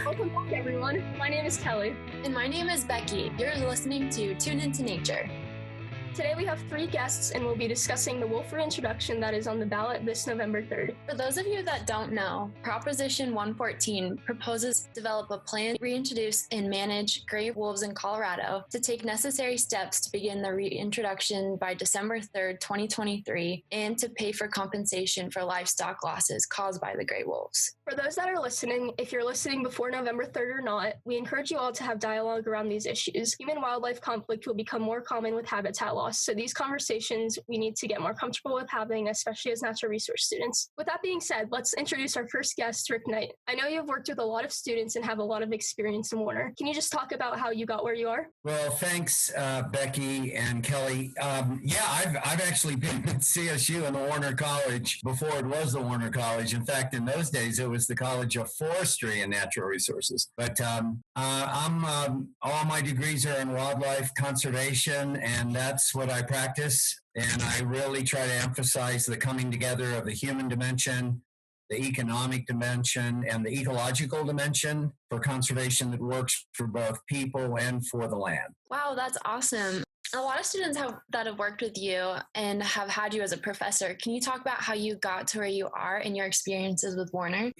Welcome back, everyone. My name is Kelly. And my name is Becky. You're listening to Tune Into Nature. Today we have 3 guests, and we'll be discussing the Wolf Reintroduction that is on the ballot this November 3rd. For those of you that don't know, Proposition 114 proposes to develop a plan to reintroduce and manage gray wolves in Colorado to take necessary steps to begin the reintroduction by December 3rd, 2023, and to pay for compensation for livestock losses caused by the gray wolves. For those that are listening, if you're listening before November 3rd or not, we encourage you all to have dialogue around these issues. Human-wildlife conflict will become more common with habitat loss. So these conversations we need to get more comfortable with having, especially as natural resource students. With that being said, let's introduce our first guest, Rick Knight. I know you've worked with a lot of students and have a lot of experience in Warner. Can you just talk about how you got where you are? Well, thanks, Becky and Kelly. I've actually been at CSU and the Warner College before it was the Warner College. In fact, in those days, it was the College of Forestry and Natural Resources. But all my degrees are in wildlife conservation, and that's what I practice. And I really try to emphasize the coming together of the human dimension, the economic dimension, and the ecological dimension for conservation that works for both people and for the land. Wow, that's awesome. A lot of students that have worked with you and have had you as a professor. Can you talk about how you got to where you are and your experiences with Warner?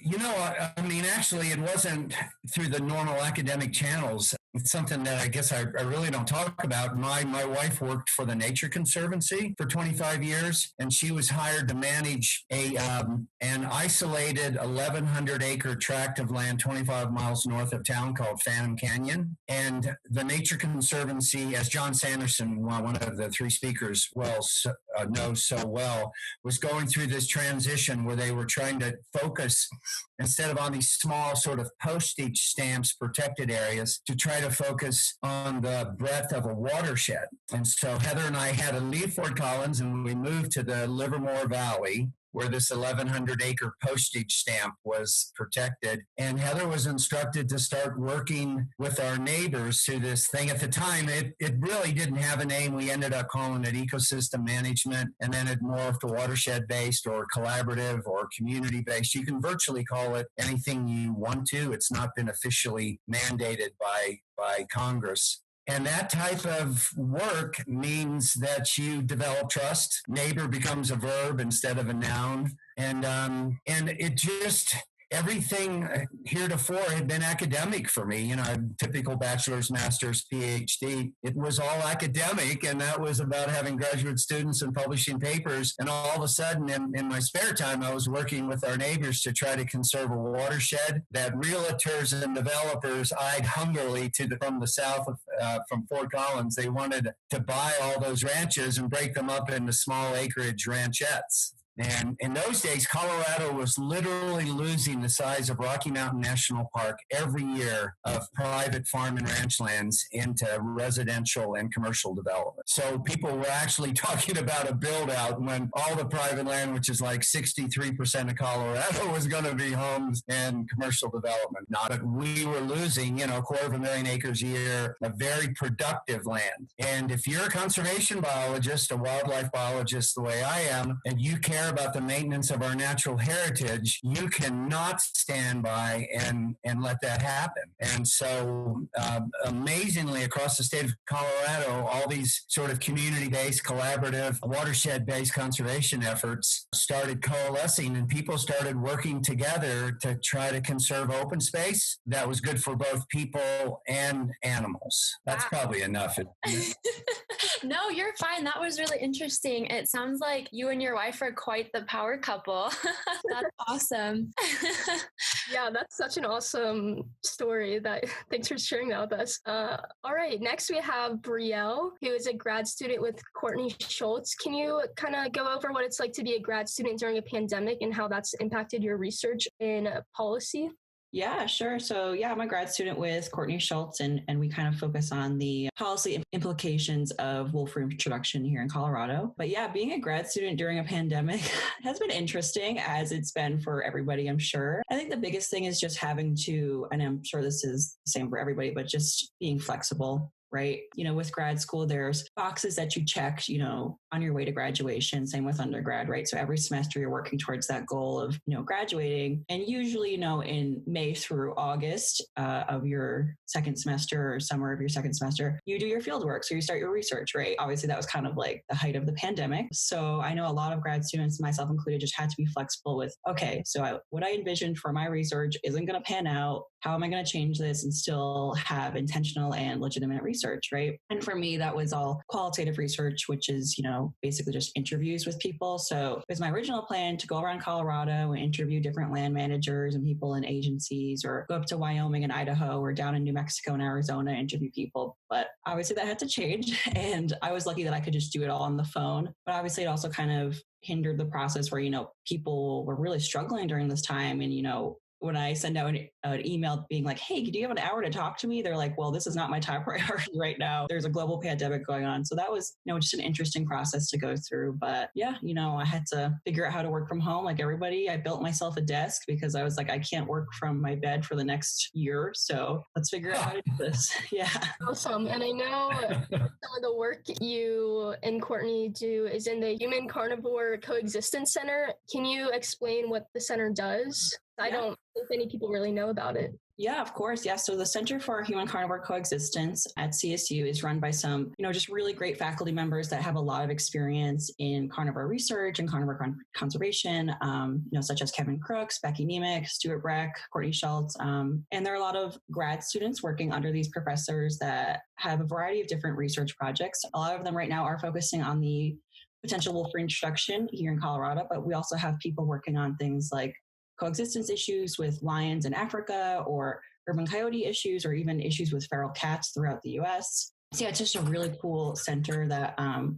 Actually, it wasn't through the normal academic channels. It's something that I guess I really don't talk about. My wife worked for the Nature Conservancy for 25 years, and she was hired to manage an isolated 1,100-acre tract of land 25 miles north of town called Phantom Canyon. And the Nature Conservancy, as John Sanderson, one of the 3 speakers, knows so well, was going through this transition where they were trying to focus, instead of on these small sort of postage stamps protected areas, to try to focus on the breadth of a watershed. And so Heather and I had to leave Fort Collins and we moved to the Livermore Valley, where this 1,100-acre postage stamp was protected. And Heather was instructed to start working with our neighbors through this thing. At the time, it really didn't have a name. We ended up calling it ecosystem management, and then it morphed to watershed-based or collaborative or community-based. You can virtually call it anything you want to. It's not been officially mandated by Congress. And that type of work means that you develop trust. Neighbor becomes a verb instead of a noun. And it just, everything heretofore had been academic for me. Typical bachelor's, master's, PhD. It was all academic, and that was about having graduate students and publishing papers. And all of a sudden, in my spare time, I was working with our neighbors to try to conserve a watershed that realtors and developers eyed hungrily from the south from Fort Collins. They wanted to buy all those ranches and break them up into small acreage ranchettes. And in those days, Colorado was literally losing the size of Rocky Mountain National Park every year of private farm and ranch lands into residential and commercial development. So people were actually talking about a build out when all the private land, which is like 63% of Colorado, was going to be homes and commercial development. But we were losing, 250,000 acres a year of very productive land. And if you're a conservation biologist, a wildlife biologist, the way I am, and you care about the maintenance of our natural heritage, you cannot stand by and let that happen. And so amazingly, across the state of Colorado, all these sort of community-based, collaborative, watershed-based conservation efforts started coalescing, and people started working together to try to conserve open space that was good for both people and animals. That's probably enough. No, you're fine. That was really interesting. It sounds like you and your wife are quite the power couple. That's awesome. Yeah, that's such an awesome story. Thanks for sharing that with us. All right, next we have Brielle, who is a grad student with Courtney Schultz. Can you kind of go over what it's like to be a grad student during a pandemic and how that's impacted your research in policy? Yeah, sure. So I'm a grad student with Courtney Schultz, and we kind of focus on the policy implications of Wolf Reintroduction here in Colorado. But being a grad student during a pandemic has been interesting, as it's been for everybody, I'm sure. I think the biggest thing is just having to, and I'm sure this is the same for everybody, but just being flexible. right? With grad school, there's boxes that you check, on your way to graduation, same with undergrad, right? So every semester you're working towards that goal of, graduating. And usually, in May through August of your second semester or summer of your second semester, you do your field work. So you start your research, right? Obviously, that was kind of like the height of the pandemic. So I know a lot of grad students, myself included, just had to be flexible with, okay, so what I envisioned for my research isn't going to pan out. How am I going to change this and still have intentional and legitimate research, right? And for me, that was all qualitative research, which is, basically just interviews with people. So it was my original plan to go around Colorado and interview different land managers and people in agencies, or go up to Wyoming and Idaho, or down in New Mexico and Arizona, interview people. But obviously that had to change. And I was lucky that I could just do it all on the phone. But obviously it also kind of hindered the process where, people were really struggling during this time. And, when I send out an email being like, hey, do you have an hour to talk to me? They're like, well, this is not my top priority right now. There's a global pandemic going on. So that was, just an interesting process to go through. But yeah, I had to figure out how to work from home like everybody. I built myself a desk because I was like, I can't work from my bed for the next year. So let's figure out how to do this. Yeah. Awesome. And I know some of the work you and Courtney do is in the Human Carnivore Coexistence Center. Can you explain what the center does? I don't think many people really know about it. Yeah, of course. Yeah. So the Center for Human Carnivore Coexistence at CSU is run by some, just really great faculty members that have a lot of experience in carnivore research and carnivore conservation, such as Kevin Crooks, Becky Nemec, Stuart Breck, Courtney Schultz. And there are a lot of grad students working under these professors that have a variety of different research projects. A lot of them right now are focusing on the potential wolf reintroduction here in Colorado, but we also have people working on things like coexistence issues with lions in Africa, or urban coyote issues, or even issues with feral cats throughout the US. So yeah, it's just a really cool center that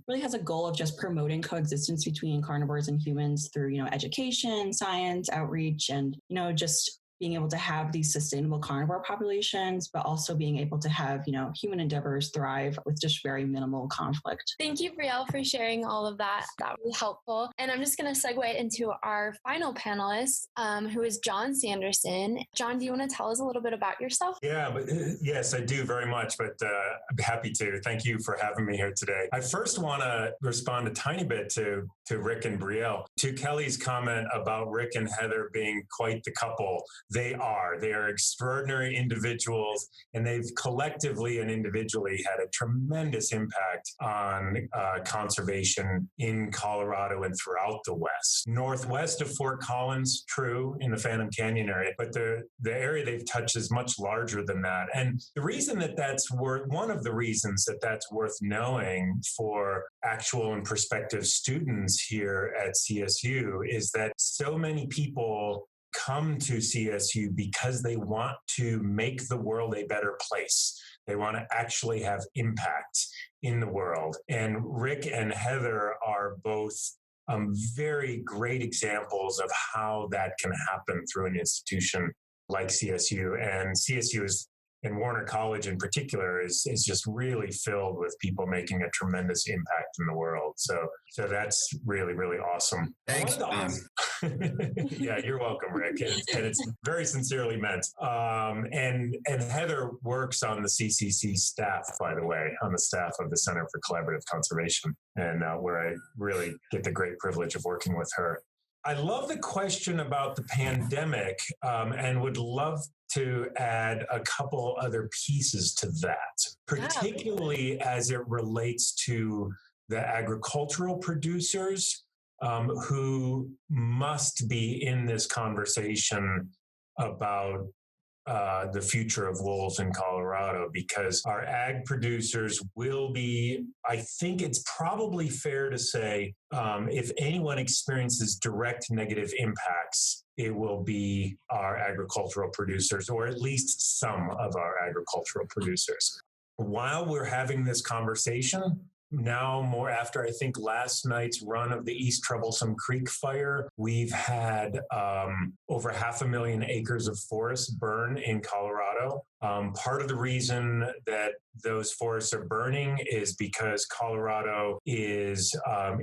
really has a goal of just promoting coexistence between carnivores and humans through, education, science, outreach, and, just being able to have these sustainable carnivore populations, but also being able to have, human endeavors thrive with just very minimal conflict. Thank you, Brielle, for sharing all of that. That was helpful. And I'm just going to segue into our final panelist, who is John Sanderson. John, do you want to tell us a little bit about yourself? Yeah, yes, I do very much, but I'm happy to. Thank you for having me here today. I first want to respond a tiny bit to Rick and Brielle. To Kelly's comment about Rick and Heather being quite the couple, they are extraordinary individuals, and they've collectively and individually had a tremendous impact on conservation in Colorado and throughout the West. Northwest of Fort Collins, true, in the Phantom Canyon area, but the area they've touched is much larger than that. And the reason one of the reasons that's worth knowing for actual and prospective students here at CSU is that so many people come to CSU because they want to make the world a better place. They want to actually have impact in the world. And Rick and Heather are both very great examples of how that can happen through an institution like CSU. And CSU and Warner College in particular is just really filled with people making a tremendous impact in the world. So that's really, really awesome. Thanks, Tom. Yeah, you're welcome, Rick. And it's very sincerely meant. And Heather works on the CCC staff, by the way, on the staff of the Center for Collaborative Conservation, and where I really get the great privilege of working with her. I love the question about the pandemic, and would love to add a couple other pieces to that, particularly as it relates to the agricultural producers who must be in this conversation about the future of wolves in Colorado, because our ag producers will be, I think it's probably fair to say, if anyone experiences direct negative impacts, it will be our agricultural producers, or at least some of our agricultural producers. While we're having this conversation, now more after, I think, last night's run of the East Troublesome Creek fire, we've had over 500,000 acres of forest burn in Colorado. Part of the reason that those forests are burning is because Colorado is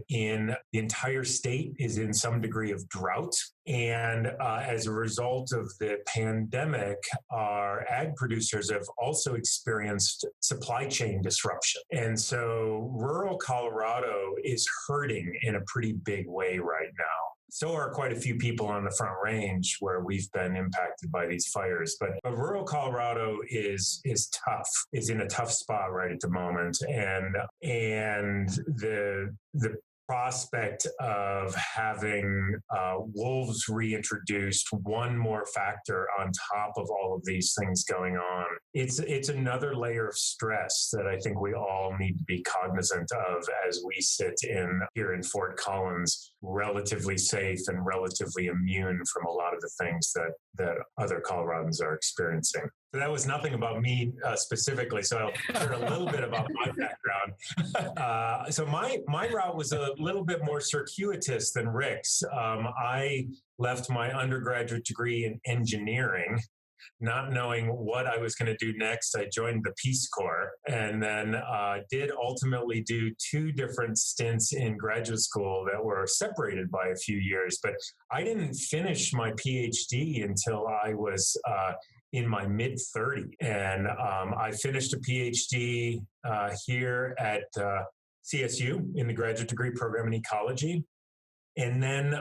in the entire state is in some degree of drought. And as a result of the pandemic, our ag producers have also experienced supply chain disruption. And so rural Colorado is hurting in a pretty big way right now. So are quite a few people on the Front Range where we've been impacted by these fires. But rural Colorado is tough, is in a tough spot right at the moment. And the prospect of having wolves reintroduced, one more factor on top of all of these things going on. It's another layer of stress that I think we all need to be cognizant of as we sit here in Fort Collins, relatively safe and relatively immune from a lot of the things that other Coloradans are experiencing. So that was nothing about me specifically. So I'll share a little bit about my background. So my route was a little bit more circuitous than Rick's. I left my undergraduate degree in engineering, not knowing what I was going to do next. I joined the Peace Corps and then did ultimately do 2 different stints in graduate school that were separated by a few years. But I didn't finish my PhD until I was in my mid-30s. And I finished a PhD here at CSU in the graduate degree program in ecology. And then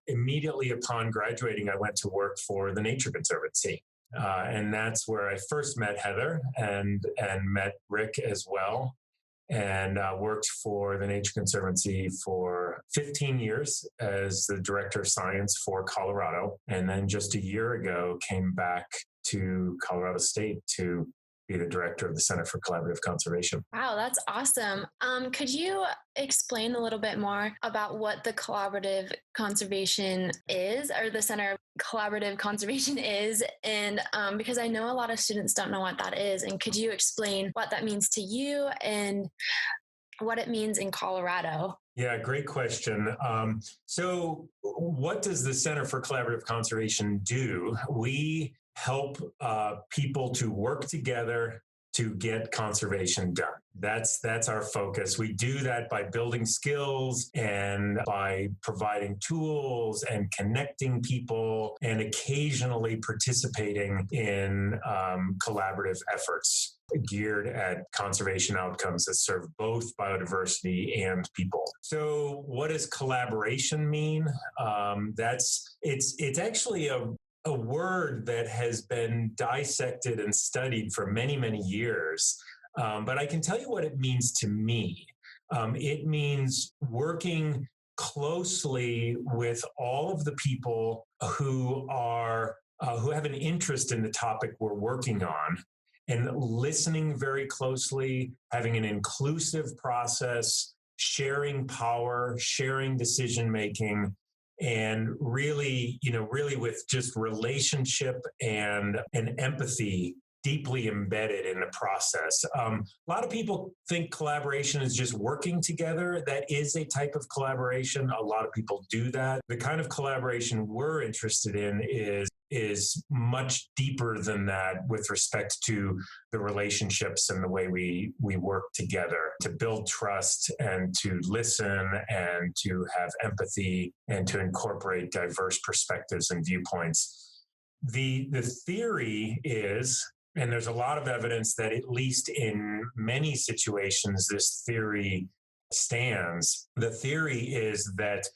immediately upon graduating, I went to work for the Nature Conservancy. And that's where I first met Heather and met Rick as well, and worked for the Nature Conservancy for 15 years as the director of science for Colorado. And then just a year ago, came back to Colorado State to be the director of the Center for Collaborative Conservation. Wow, that's awesome. Could you explain a little bit more about what the collaborative conservation is, or the Center of Collaborative Conservation is? And because I know a lot of students don't know what that is. And could you explain what that means to you and what it means in Colorado? Yeah, great question. So what does the Center for Collaborative Conservation do? We help people to work together to get conservation done. That's our focus. We do that by building skills and by providing tools and connecting people and occasionally participating in collaborative efforts geared at conservation outcomes that serve both biodiversity and people. So what does collaboration mean? It's actually a word that has been dissected and studied for many, many years. But I can tell you what it means to me. It means working closely with all of the people who have an interest in the topic we're working on, and listening very closely, having an inclusive process, sharing power, sharing decision-making, and really with just relationship and empathy deeply embedded in the process. A lot of people think collaboration is just working together. That is a type of collaboration. A lot of people do that. The kind of collaboration we're interested in is much deeper than that with respect to the relationships and the way we work together to build trust and to listen and to have empathy and to incorporate diverse perspectives and viewpoints. The theory is, and there's a lot of evidence that at least in many situations this theory stands. The theory is that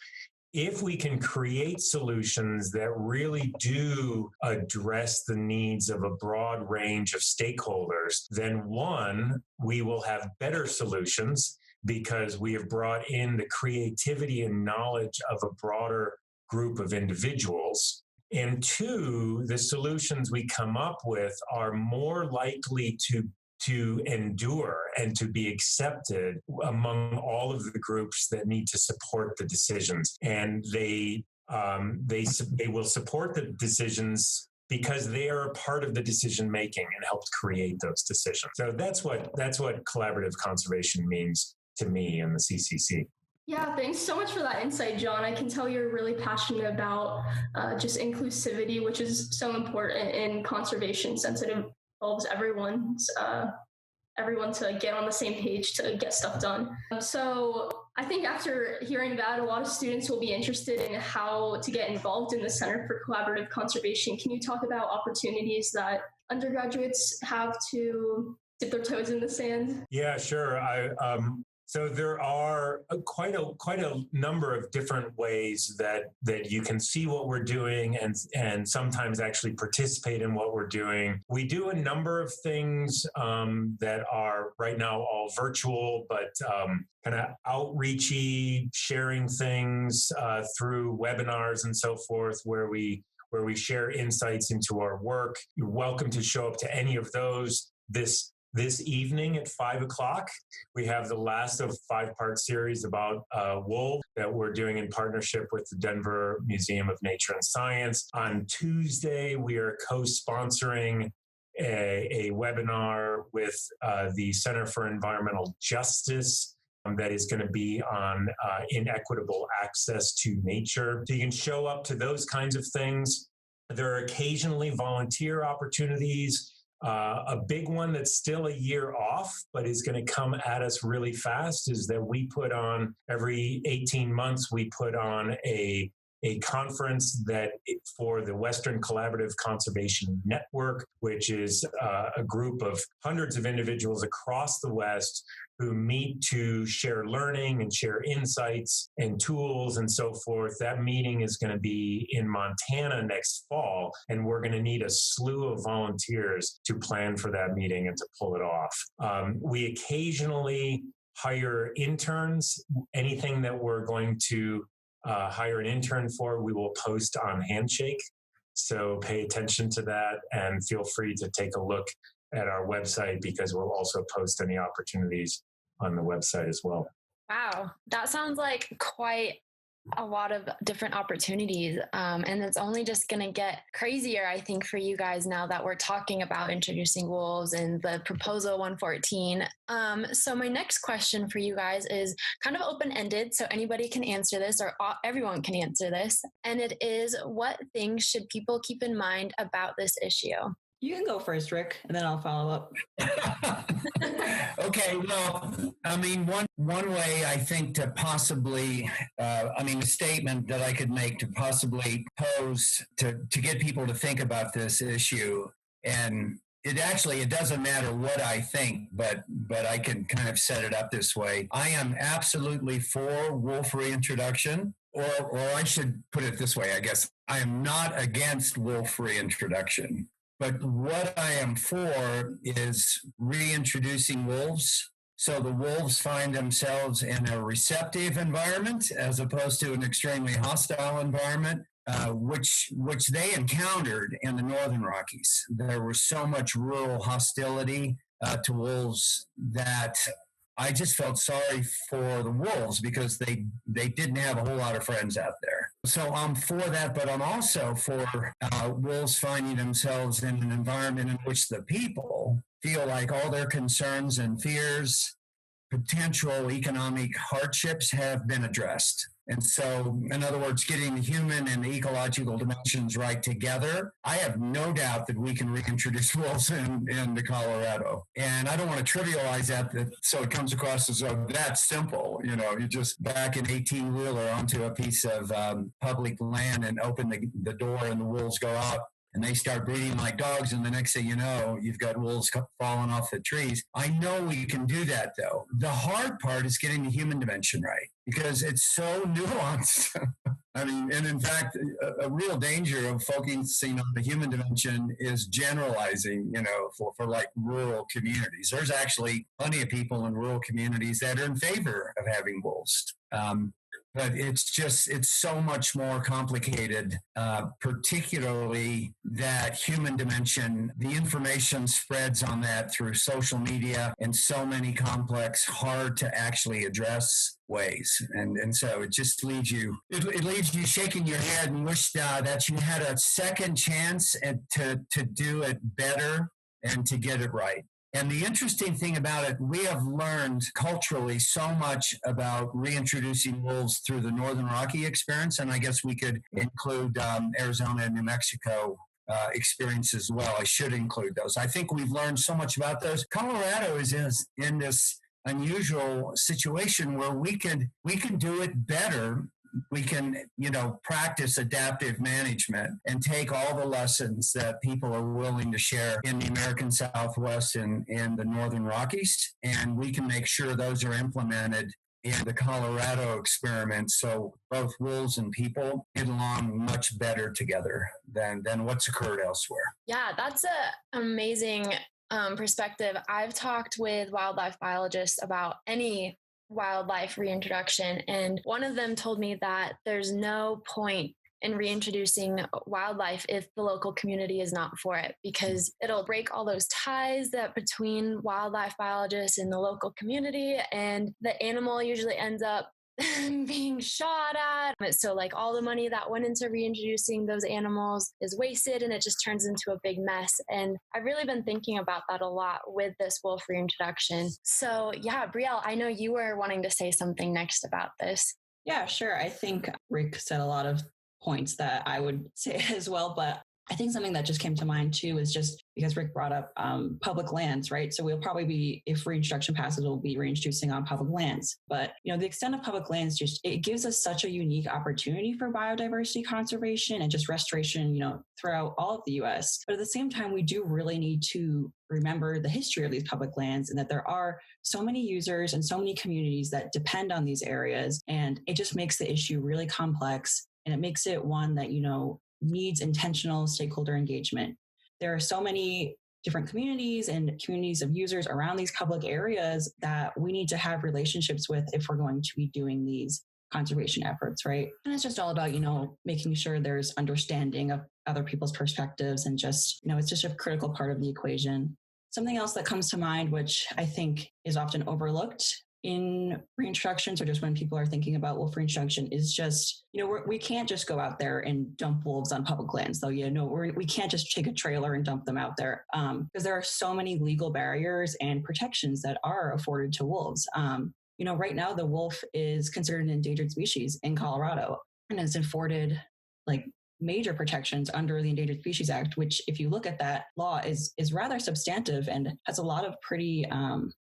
if we can create solutions that really do address the needs of a broad range of stakeholders, then one, we will have better solutions because we have brought in the creativity and knowledge of a broader group of individuals. And two, the solutions we come up with are more likely to endure and to be accepted among all of the groups that need to support the decisions. And they will support the decisions because they are a part of the decision making and helped create those decisions. So that's what collaborative conservation means to me in the CCC. Yeah, thanks so much for that insight, John. I can tell you're really passionate about just inclusivity, which is so important in conservation since it involves everyone's everyone to get on the same page to get stuff done. So I think after hearing that, a lot of students will be interested in how to get involved in the Center for Collaborative Conservation. Can you talk about opportunities that undergraduates have to dip their toes in the sand? Yeah, sure. So there are quite a number of different ways that you can see what we're doing and sometimes actually participate in what we're doing. We do a number of things that are right now all virtual, but kind of outreachy, sharing things through webinars and so forth, where we share insights into our work. You're welcome to show up to any of those. This evening at 5:00, we have the last of a 5-part series about wolves that we're doing in partnership with the Denver Museum of Nature and Science. On Tuesday, we are co-sponsoring a webinar with the Center for Environmental Justice that is going to be on inequitable access to nature. So you can show up to those kinds of things. There are occasionally volunteer opportunities. A big one that's still a year off, but is going to come at us really fast, is that we put on every 18 months, we put on a conference that for the Western Collaborative Conservation Network, which is a group of hundreds of individuals across the West who meet to share learning and share insights and tools and so forth. That meeting is going to be in Montana next fall, and we're going to need a slew of volunteers to plan for that meeting and to pull it off. We occasionally hire interns. Anything that we're going to hire an intern for, we will post on Handshake. So pay attention to that and feel free to take a look at our website, because we'll also post any opportunities on the website as well. Wow, that sounds like quite a lot of different opportunities. And it's only just going to get crazier, I think, for you guys now that we're talking about introducing wolves and the proposal 114. So my next question for you guys is kind of open-ended, so anybody can answer this, or everyone can answer this. And it is, what things should people keep in mind about this issue? You can go first, Rick, and then I'll follow up. Okay, well, I mean, one way I think to possibly, a statement that I could make to possibly pose to get people to think about this issue, and it doesn't matter what I think, but I can kind of set it up this way. I am absolutely for wolf reintroduction, or I should put it this way, I guess. I am not against wolf reintroduction. But what I am for is reintroducing wolves so the wolves find themselves in a receptive environment as opposed to an extremely hostile environment, which they encountered in the Northern Rockies. There was so much rural hostility to wolves that I just felt sorry for the wolves, because they didn't have a whole lot of friends out there. So I'm for that, but I'm also for wolves finding themselves in an environment in which the people feel like all their concerns and fears, potential economic hardships have been addressed. And so, in other words, getting the human and the ecological dimensions right together, I have no doubt that we can reintroduce wolves into Colorado. And I don't want to trivialize that so it comes across as though that's simple. You just back an 18-wheeler onto a piece of public land and open the door, and the wolves go out. And they start breeding like dogs, and the next thing you know, you've got wolves falling off the trees. I know we can do that, though. The hard part is getting the human dimension right, because it's so nuanced. And in fact, a real danger of focusing on the human dimension is generalizing, for like rural communities. There's actually plenty of people in rural communities that are in favor of having wolves. But it's so much more complicated, particularly that human dimension. The information spreads on that through social media in so many complex, hard to actually address ways. And so it just leaves you shaking your head and wish that you had a second chance to do it better and to get it right. And the interesting thing about it, we have learned culturally so much about reintroducing wolves through the Northern Rocky experience, and I guess we could include Arizona and New Mexico experience as well. I should include those. I think we've learned so much about those. Colorado is in this unusual situation where we can do it better. We can, practice adaptive management and take all the lessons that people are willing to share in the American Southwest and the Northern Rockies, and we can make sure those are implemented in the Colorado experiment, so both wolves and people get along much better together than what's occurred elsewhere. Yeah, that's an amazing perspective. I've talked with wildlife biologists about any wildlife reintroduction, and one of them told me that there's no point in reintroducing wildlife if the local community is not for it, because it'll break all those ties that between wildlife biologists and the local community, and the animal usually ends up being shot at. So like all the money that went into reintroducing those animals is wasted, and it just turns into a big mess. And I've really been thinking about that a lot with this wolf reintroduction. So yeah, Brielle, I know you were wanting to say something next about this. Yeah, sure. I think Rick said a lot of points that I would say as well, but I think something that just came to mind too is just because Rick brought up public lands, right? So we'll probably be, if reintroduction passes, we'll be reintroducing on public lands. But, the extent of public lands, it gives us such a unique opportunity for biodiversity conservation and just restoration, throughout all of the U.S. But at the same time, we do really need to remember the history of these public lands and that there are so many users and so many communities that depend on these areas. And it just makes the issue really complex, and it makes it one that, needs intentional stakeholder engagement. There are so many different communities and communities of users around these public areas that we need to have relationships with if we're going to be doing these conservation efforts, right? And it's just all about, making sure there's understanding of other people's perspectives, and just, it's just a critical part of the equation. Something else that comes to mind, which I think is often overlooked in reintroductions, or just when people are thinking about wolf reintroduction, is just, we can't just go out there and dump wolves on public lands, though. We can't just take a trailer and dump them out there, because there are so many legal barriers and protections that are afforded to wolves. Right now the wolf is considered an endangered species in Colorado, and is afforded major protections under the Endangered Species Act, which, if you look at that law, is rather substantive and has a lot of pretty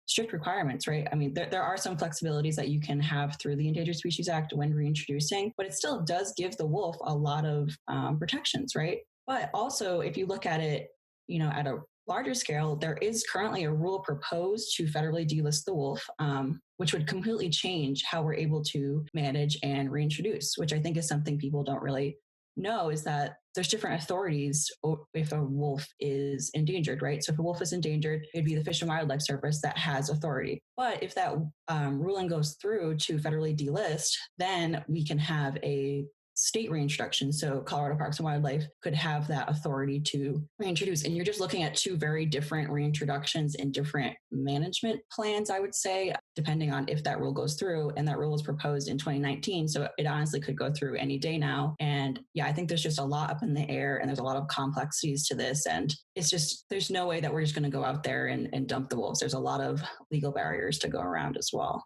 strict requirements, right? I mean, there are some flexibilities that you can have through the Endangered Species Act when reintroducing, but it still does give the wolf a lot of protections, right? But also, if you look at it, at a larger scale, there is currently a rule proposed to federally delist the wolf, which would completely change how we're able to manage and reintroduce, which I think is something people don't really know, is that there's different authorities if a wolf is endangered, right? So if a wolf is endangered, it'd be the Fish and Wildlife Service that has authority. But if that ruling goes through to federally delist, then we can have a state reintroduction. So Colorado Parks and Wildlife could have that authority to reintroduce. And you're just looking at two very different reintroductions in different management plans, I would say, depending on if that rule goes through. And that rule was proposed in 2019. So it honestly could go through any day now. And yeah, I think there's just a lot up in the air, and there's a lot of complexities to this. And it's just, there's no way that we're just going to go out there and dump the wolves. There's a lot of legal barriers to go around as well.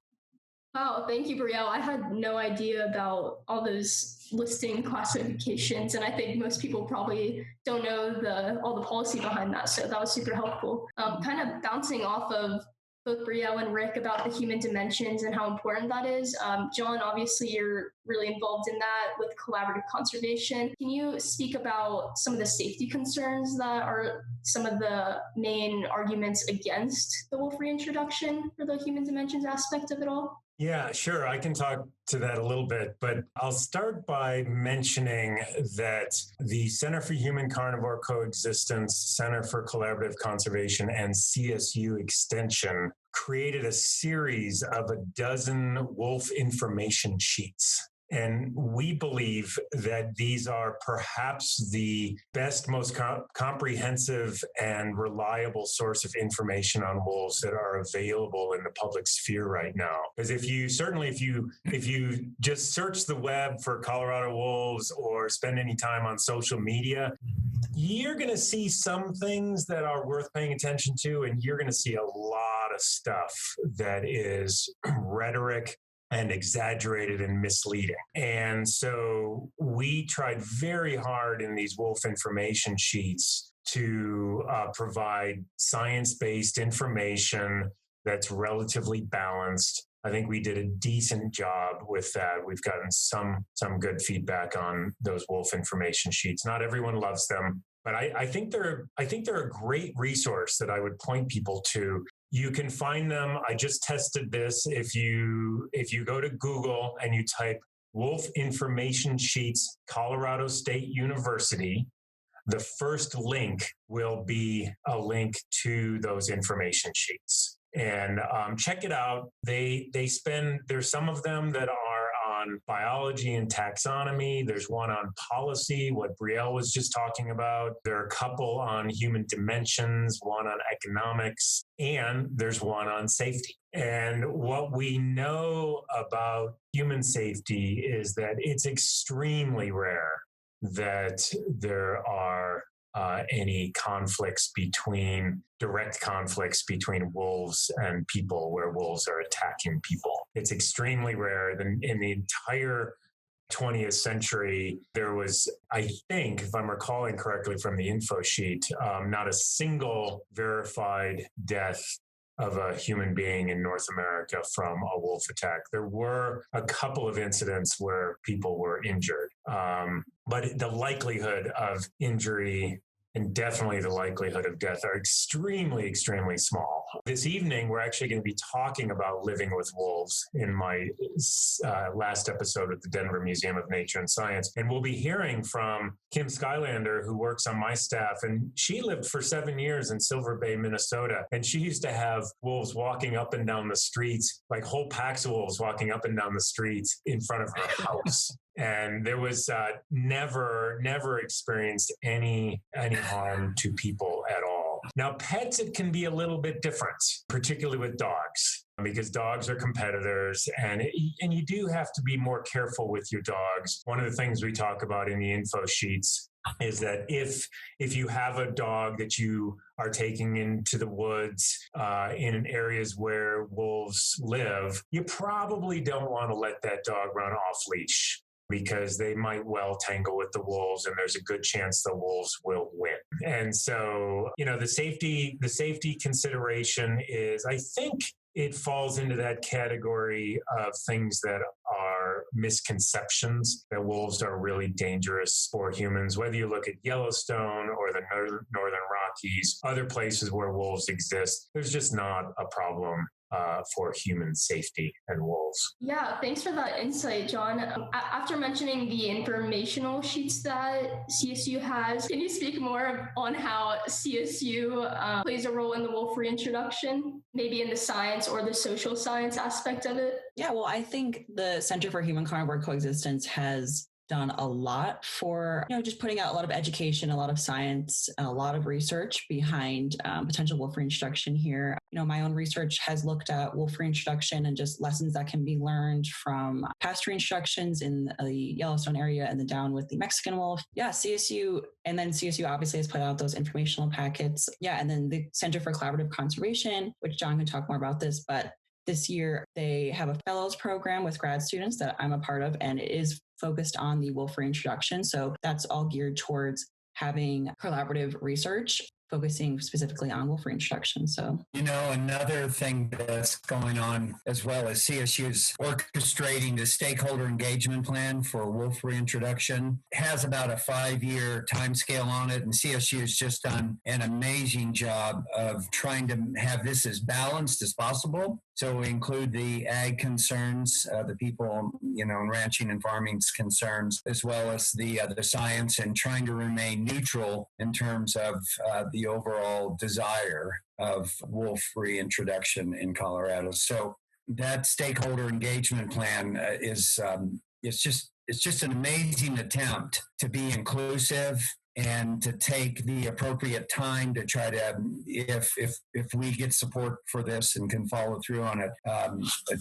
Wow, thank you, Brielle. I had no idea about all those listing classifications, and I think most people probably don't know all the policy behind that, so that was super helpful. Kind of bouncing off of both Brielle and Rick about the human dimensions and how important that is. John, obviously you're really involved in that with collaborative conservation. Can you speak about some of the safety concerns that are some of the main arguments against the wolf reintroduction for the human dimensions aspect of it all? Yeah, sure. I can talk to that a little bit, but I'll start by mentioning that the Center for Human Carnivore Coexistence, Center for Collaborative Conservation, and CSU Extension created a series of 12 wolf information sheets. And we believe that these are perhaps the best, most comprehensive and reliable source of information on wolves that are available in the public sphere right now. Because if you just search the web for Colorado wolves or spend any time on social media, you're going to see some things that are worth paying attention to, and you're going to see a lot of stuff that is rhetoric and exaggerated and misleading. And so we tried very hard in these wolf information sheets to provide science-based information that's relatively balanced. I think we did a decent job with that. We've gotten some good feedback on those wolf information sheets. Not everyone loves them, but I think they're a great resource that I would point people to. You can find them. I just tested this. If you go to Google and you type Wolf Information Sheets, Colorado State University, the first link will be a link to those information sheets. And check it out. There's some of them that are on biology and taxonomy. There's one on policy, what Brielle was just talking about. There are a couple on human dimensions, one on economics, and there's one on safety. And what we know about human safety is that it's extremely rare that there are any direct conflicts between wolves and people where wolves are attacking people. It's extremely rare. In the entire 20th century, there was, I think, if I'm recalling correctly from the info sheet, not a single verified death of a human being in North America from a wolf attack. There were a couple of incidents where people were injured, but the likelihood of injury and definitely the likelihood of death are extremely, extremely small. This evening, we're actually going to be talking about living with wolves in my last episode with the Denver Museum of Nature and Science. And we'll be hearing from Kim Skylander, who works on my staff. And she lived for 7 years in Silver Bay, Minnesota. And she used to have wolves walking up and down the streets, like whole packs of wolves walking up and down the streets in front of her house. And there was never experienced any harm to people at all. Now, pets, it can be a little bit different, particularly with dogs, because dogs are competitors, and you do have to be more careful with your dogs. One of the things we talk about in the info sheets is that if you have a dog that you are taking into the woods in areas where wolves live, you probably don't want to let that dog run off leash, because they might well tangle with the wolves, and there's a good chance the wolves will win. And so, the safety consideration is, I think it falls into that category of things that are misconceptions, that wolves are really dangerous for humans. Whether you look at Yellowstone or the Northern Rockies, other places where wolves exist, there's just not a problem for human safety and wolves. Yeah, thanks for that insight, John. After mentioning the informational sheets that CSU has, can you speak more on how CSU plays a role in the wolf reintroduction, maybe in the science or the social science aspect of it? Yeah, well, I think the Center for Human Carnivore Coexistence has done a lot for, just putting out a lot of education, a lot of science, a lot of research behind potential wolf reintroduction here. My own research has looked at wolf reintroduction and just lessons that can be learned from past reintroductions in the Yellowstone area and then down with the Mexican wolf. Yeah, CSU obviously has put out those informational packets. Yeah, and then the Center for Collaborative Conservation, which John can talk more about this, but this year, they have a fellows program with grad students that I'm a part of, and it is focused on the wolf reintroduction. So that's all geared towards having collaborative research, focusing specifically on wolf reintroduction. So, another thing that's going on as well as CSU's orchestrating the stakeholder engagement plan for wolf reintroduction. It has about a 5-year timescale on it, and CSU's just done an amazing job of trying to have this as balanced as possible. So we include the ag concerns, the people, in ranching and farming's concerns, as well as the science, and trying to remain neutral in terms of the overall desire of wolf reintroduction in Colorado. So that stakeholder engagement plan it's just an amazing attempt to be inclusive and to take the appropriate time to try to, if we get support for this and can follow through on it,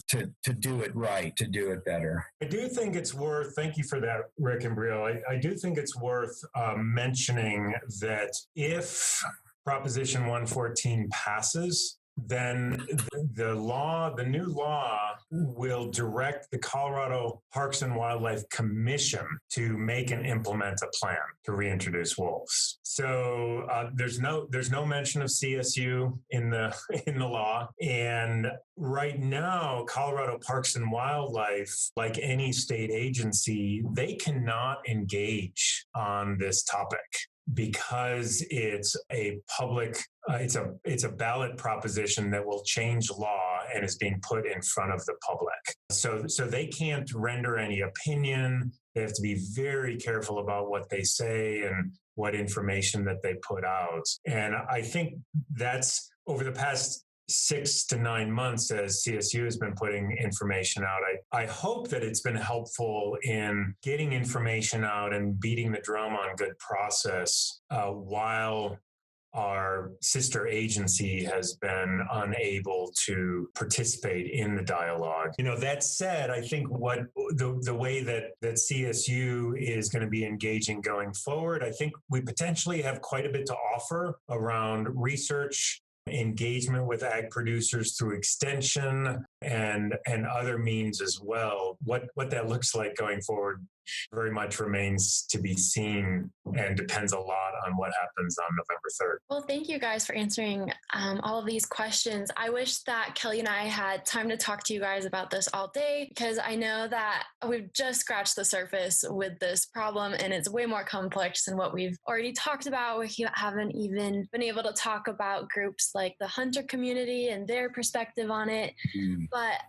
to do it right, to do it better. I do think it's worth, thank you for that, Rick and Brielle. I do think it's worth mentioning that if Proposition 114 passes, then the new law will direct the Colorado Parks and Wildlife Commission to make and implement a plan to reintroduce wolves. So there's no mention of CSU in the law, and right now, Colorado Parks and Wildlife, like any state agency, they cannot engage on this topic because it's a public, it's a ballot proposition that will change law and is being put in front of the public. So they can't render any opinion. They have to be very careful about what they say and what information that they put out. And I think that's over the past 6 to 9 months as CSU has been putting information out. I hope that it's been helpful in getting information out and beating the drum on good process while our sister agency has been unable to participate in the dialogue. That said, I think what the way that CSU is going to be engaging going forward, I think we potentially have quite a bit to offer around research, engagement with ag producers through extension and other means as well. What that looks like going forward very much remains to be seen and depends a lot on what happens on November 3rd. Well, thank you guys for answering all of these questions. I wish that Kelley and I had time to talk to you guys about this all day, because I know that we've just scratched the surface with this problem and it's way more complex than what we've already talked about. We haven't even been able to talk about groups like the hunter community and their perspective on it. But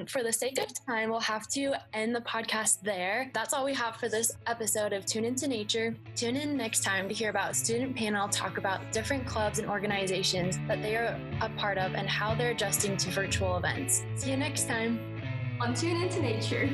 for the sake of time, we'll have to end the podcast there. That's all we have for this episode of Tune Into Nature. Tune in next time to hear about student panel talk about different clubs and organizations that they are a part of and how they're adjusting to virtual events. See you next time on Tune Into Nature.